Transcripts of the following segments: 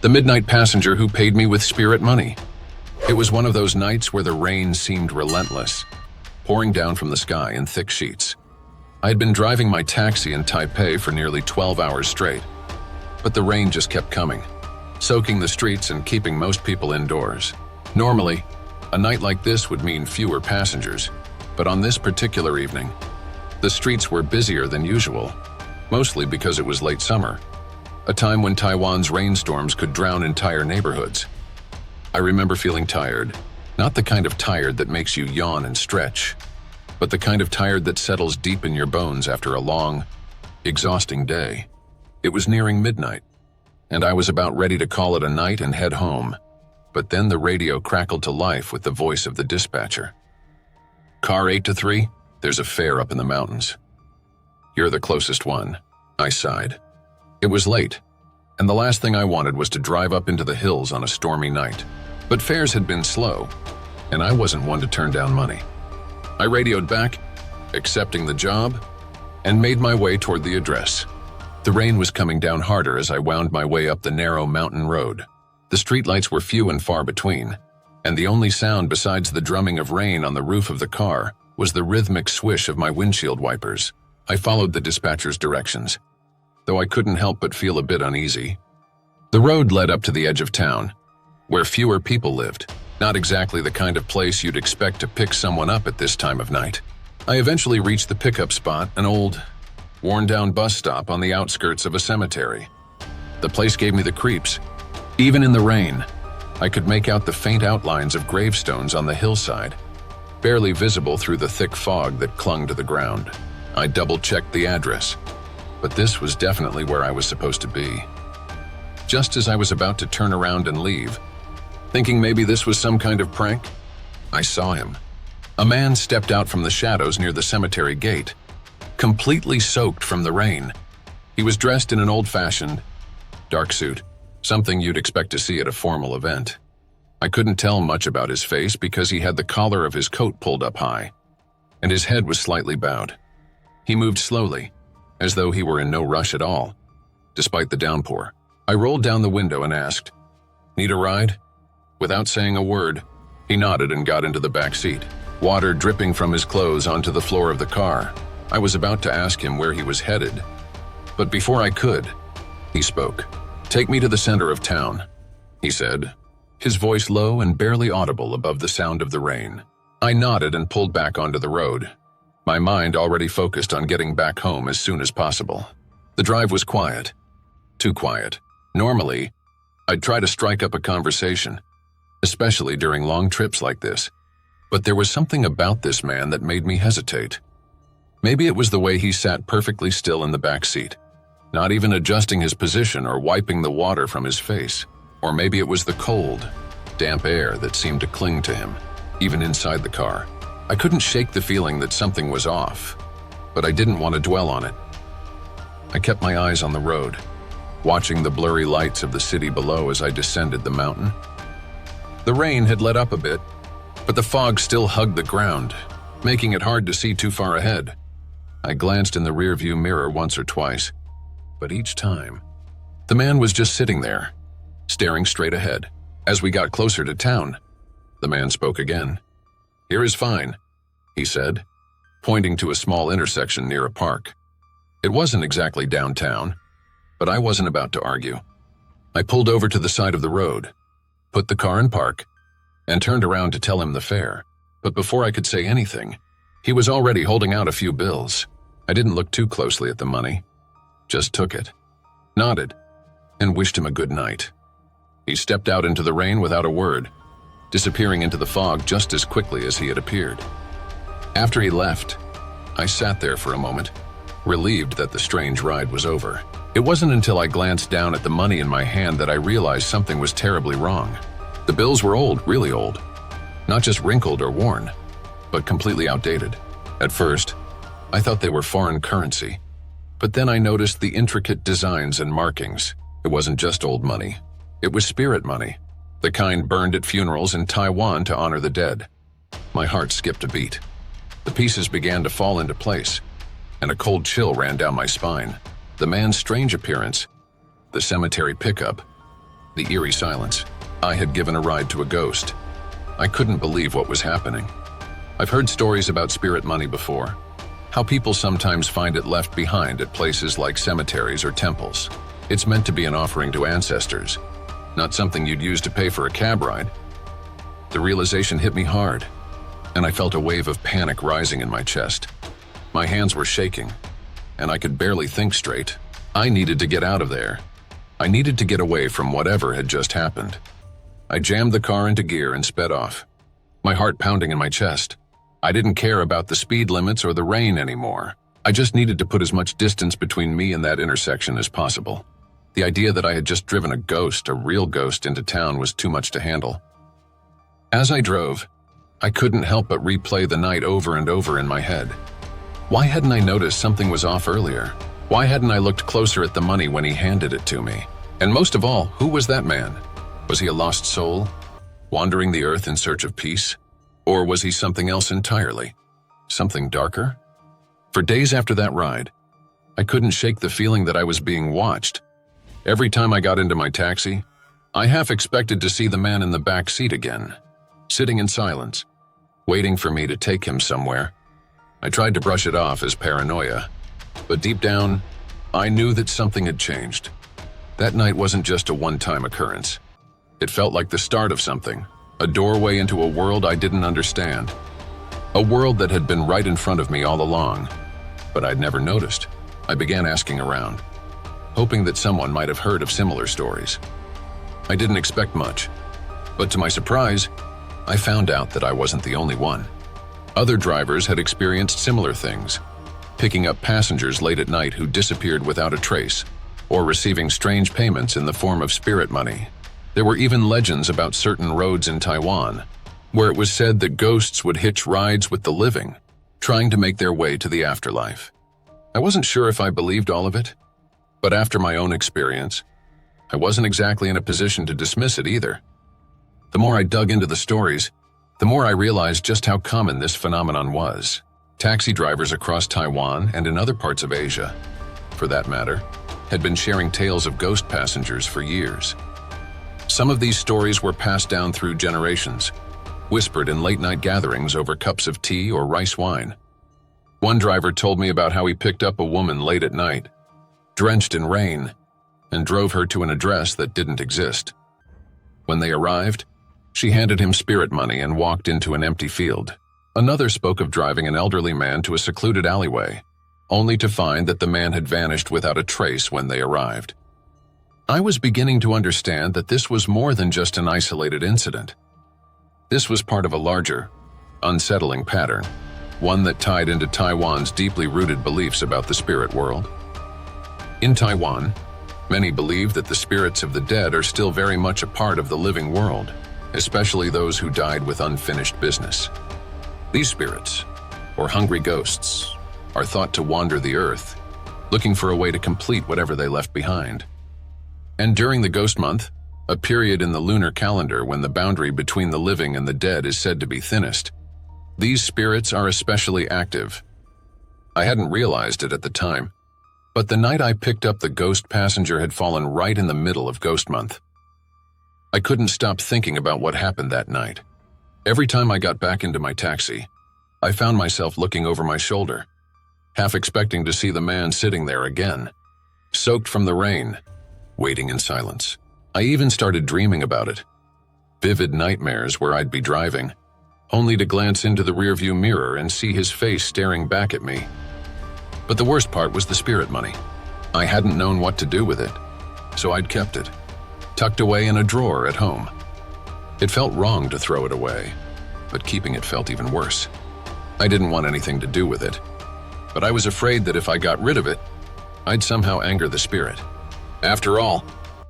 The midnight passenger who paid me with spirit money. It was one of those nights where the rain seemed relentless, pouring down from the sky in thick sheets. I had been driving my taxi in Taipei for nearly 12 hours straight, but the rain just kept coming, soaking the streets and keeping most people indoors. Normally, a night like this would mean fewer passengers, but on this particular evening, the streets were busier than usual, mostly because it was late summer, a time when Taiwan's rainstorms could drown entire neighborhoods. I remember feeling tired, not the kind of tired that makes you yawn and stretch, but the kind of tired that settles deep in your bones after a long, exhausting day. It was nearing midnight, and I was about ready to call it a night and head home, but then the radio crackled to life with the voice of the dispatcher. "Car 8-3, there's a fare up in the mountains. You're the closest one," I sighed. It was late, and the last thing I wanted was to drive up into the hills on a stormy night. But fares had been slow, and I wasn't one to turn down money. I radioed back, accepting the job, and made my way toward the address. The rain was coming down harder as I wound my way up the narrow mountain road. The streetlights were few and far between, and the only sound besides the drumming of rain on the roof of the car was the rhythmic swish of my windshield wipers. I followed the dispatcher's directions, though I couldn't help but feel a bit uneasy. The road led up to the edge of town, where fewer people lived, not exactly the kind of place you'd expect to pick someone up at this time of night. I eventually reached the pickup spot, an old, worn-down bus stop on the outskirts of a cemetery. The place gave me the creeps. Even in the rain, I could make out the faint outlines of gravestones on the hillside, barely visible through the thick fog that clung to the ground. I double-checked the address, but this was definitely where I was supposed to be. Just as I was about to turn around and leave, thinking maybe this was some kind of prank, I saw him. A man stepped out from the shadows near the cemetery gate, completely soaked from the rain. He was dressed in an old-fashioned, dark suit, something you'd expect to see at a formal event. I couldn't tell much about his face because he had the collar of his coat pulled up high, and his head was slightly bowed. He moved slowly, as though he were in no rush at all, despite the downpour. I rolled down the window and asked, "Need a ride?" Without saying a word, he nodded and got into the back seat, water dripping from his clothes onto the floor of the car. I was about to ask him where he was headed, but before I could, he spoke. "Take me to the center of town," he said, his voice low and barely audible above the sound of the rain. I nodded and pulled back onto the road, my mind already focused on getting back home as soon as possible. The drive was quiet, too quiet. Normally, I'd try to strike up a conversation, especially during long trips like this, but there was something about this man that made me hesitate. Maybe it was the way he sat perfectly still in the back seat, not even adjusting his position or wiping the water from his face. Or maybe it was the cold, damp air that seemed to cling to him, even inside the car. I couldn't shake the feeling that something was off, but I didn't want to dwell on it. I kept my eyes on the road, watching the blurry lights of the city below as I descended the mountain. The rain had let up a bit, but the fog still hugged the ground, making it hard to see too far ahead. I glanced in the rearview mirror once or twice, but each time, the man was just sitting there, staring straight ahead. As we got closer to town, the man spoke again. "Here is fine," he said, pointing to a small intersection near a park. It wasn't exactly downtown, but I wasn't about to argue. I pulled over to the side of the road, put the car in park, and turned around to tell him the fare. But before I could say anything, he was already holding out a few bills. I didn't look too closely at the money, just took it, nodded, and wished him a good night. He stepped out into the rain without a word, disappearing into the fog just as quickly as he had appeared. After he left, I sat there for a moment, relieved that the strange ride was over. It wasn't until I glanced down at the money in my hand that I realized something was terribly wrong. The bills were old, really old. Not just wrinkled or worn, but completely outdated. At first, I thought they were foreign currency, but then I noticed the intricate designs and markings. It wasn't just old money. It was spirit money, the kind burned at funerals in Taiwan to honor the dead. My heart skipped a beat. The pieces began to fall into place, and a cold chill ran down my spine. The man's strange appearance, the cemetery pickup, The eerie silence. I had given a ride to a ghost. I couldn't believe what was happening. I've heard stories about spirit money before, how people sometimes find it left behind at places like cemeteries or temples. It's meant to be an offering to ancestors, not something you'd use to pay for a cab ride. The realization hit me hard, and I felt a wave of panic rising in my chest. My hands were shaking, and I could barely think straight. I needed to get out of there. I needed to get away from whatever had just happened. I jammed the car into gear and sped off, my heart pounding in my chest. I didn't care about the speed limits or the rain anymore. I just needed to put as much distance between me and that intersection as possible. The idea that I had just driven a ghost, a real ghost, into town was too much to handle. As I drove, I couldn't help but replay the night over and over in my head. Why hadn't I noticed something was off earlier? Why hadn't I looked closer at the money when he handed it to me? And most of all, who was that man? Was he a lost soul, wandering the earth in search of peace? Or was he something else entirely? Something darker? For days after that ride, I couldn't shake the feeling that I was being watched. Every time I got into my taxi, I half expected to see the man in the back seat again, sitting in silence, waiting for me to take him somewhere. I tried to brush it off as paranoia, but deep down, I knew that something had changed. That night wasn't just a one-time occurrence. It felt like the start of something, a doorway into a world I didn't understand. A world that had been right in front of me all along, but I'd never noticed. I began asking around, hoping that someone might have heard of similar stories. I didn't expect much, but to my surprise, I found out that I wasn't the only one. Other drivers had experienced similar things, picking up passengers late at night who disappeared without a trace, or receiving strange payments in the form of spirit money. There were even legends about certain roads in Taiwan, where it was said that ghosts would hitch rides with the living, trying to make their way to the afterlife. I wasn't sure if I believed all of it, but after my own experience, I wasn't exactly in a position to dismiss it either. The more I dug into the stories, the more I realized just how common this phenomenon was. Taxi drivers across Taiwan and in other parts of Asia, for that matter, had been sharing tales of ghost passengers for years. Some of these stories were passed down through generations, whispered in late-night gatherings over cups of tea or rice wine. One driver told me about how he picked up a woman late at night, drenched in rain, and drove her to an address that didn't exist. When they arrived, she handed him spirit money and walked into an empty field. Another spoke of driving an elderly man to a secluded alleyway, only to find that the man had vanished without a trace when they arrived. I was beginning to understand that this was more than just an isolated incident. This was part of a larger, unsettling pattern, one that tied into Taiwan's deeply rooted beliefs about the spirit world. In Taiwan, many believe that the spirits of the dead are still very much a part of the living world, especially those who died with unfinished business. These spirits, or hungry ghosts, are thought to wander the earth, looking for a way to complete whatever they left behind. And during the ghost month, a period in the lunar calendar when the boundary between the living and the dead is said to be thinnest, these spirits are especially active. I hadn't realized it at the time, but the night I picked up the ghost passenger had fallen right in the middle of ghost month. I couldn't stop thinking about what happened that night. Every time I got back into my taxi, I found myself looking over my shoulder, half expecting to see the man sitting there again, soaked from the rain, waiting in silence. I even started dreaming about it. Vivid nightmares where I'd be driving, only to glance into the rearview mirror and see his face staring back at me. But the worst part was the spirit money. I hadn't known what to do with it, so I'd kept it, tucked away in a drawer at home. It felt wrong to throw it away, but keeping it felt even worse. I didn't want anything to do with it, but I was afraid that if I got rid of it, I'd somehow anger the spirit. After all,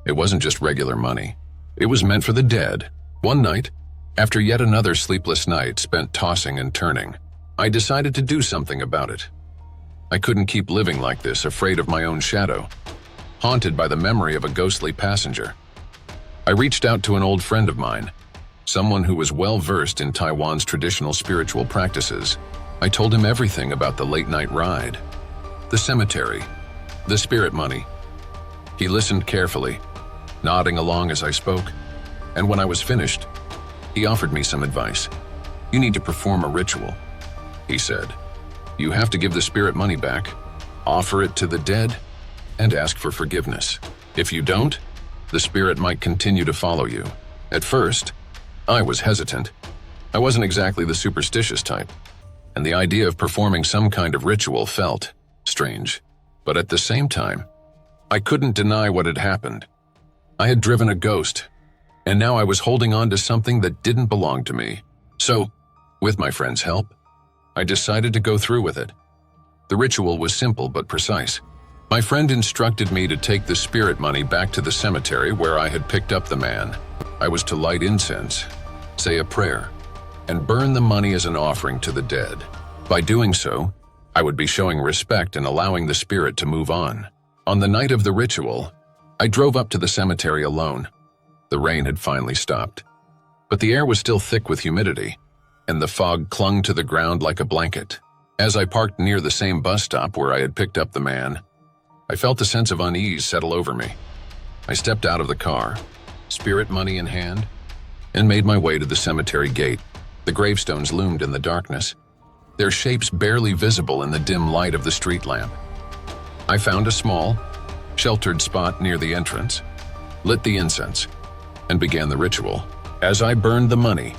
it wasn't just regular money. It was meant for the dead. One night, after yet another sleepless night spent tossing and turning, I decided to do something about it. I couldn't keep living like this, afraid of my own shadow, haunted by the memory of a ghostly passenger. I reached out to an old friend of mine, someone who was well-versed in Taiwan's traditional spiritual practices. I told him everything about the late-night ride, the cemetery, the spirit money. He listened carefully, nodding along as I spoke, and when I was finished, he offered me some advice. "You need to perform a ritual," he said. "You have to give the spirit money back, offer it to the dead, and ask for forgiveness. If you don't, the spirit might continue to follow you." At first, I was hesitant. I wasn't exactly the superstitious type, and the idea of performing some kind of ritual felt strange. But at the same time, I couldn't deny what had happened. I had driven a ghost, and now I was holding on to something that didn't belong to me. So, with my friend's help, I decided to go through with it. The ritual was simple but precise. My friend instructed me to take the spirit money back to the cemetery where I had picked up the man. I was to light incense, say a prayer, and burn the money as an offering to the dead. By doing so, I would be showing respect and allowing the spirit to move on. On the night of the ritual, I drove up to the cemetery alone. The rain had finally stopped, but the air was still thick with humidity, and the fog clung to the ground like a blanket. As I parked near the same bus stop where I had picked up the man, I felt a sense of unease settle over me. I stepped out of the car, spirit money in hand, and made my way to the cemetery gate. The gravestones loomed in the darkness, their shapes barely visible in the dim light of the street lamp. I found a small, sheltered spot near the entrance, lit the incense, and began the ritual. As I burned the money,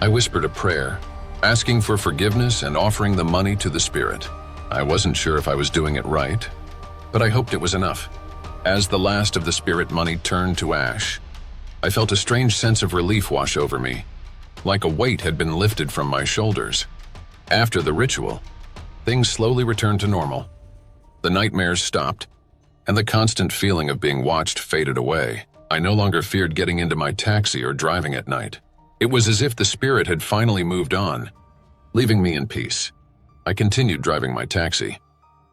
I whispered a prayer, asking for forgiveness and offering the money to the spirit. I wasn't sure if I was doing it right, but I hoped it was enough. As the last of the spirit money turned to ash, I felt a strange sense of relief wash over me, like a weight had been lifted from my shoulders. After the ritual, things slowly returned to normal. The nightmares stopped, and the constant feeling of being watched faded away. I no longer feared getting into my taxi or driving at night. It was as if the spirit had finally moved on, leaving me in peace. I continued driving my taxi,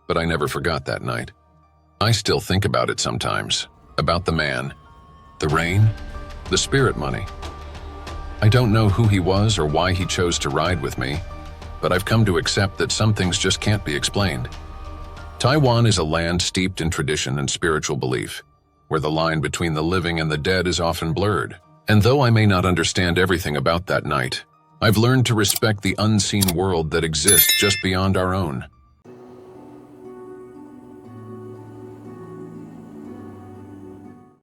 but I never forgot that night. I still think about it sometimes, about the man, the rain, the spirit money. I don't know who he was or why he chose to ride with me, but I've come to accept that some things just can't be explained. Taiwan is a land steeped in tradition and spiritual belief, where the line between the living and the dead is often blurred. And though I may not understand everything about that night, I've learned to respect the unseen world that exists just beyond our own.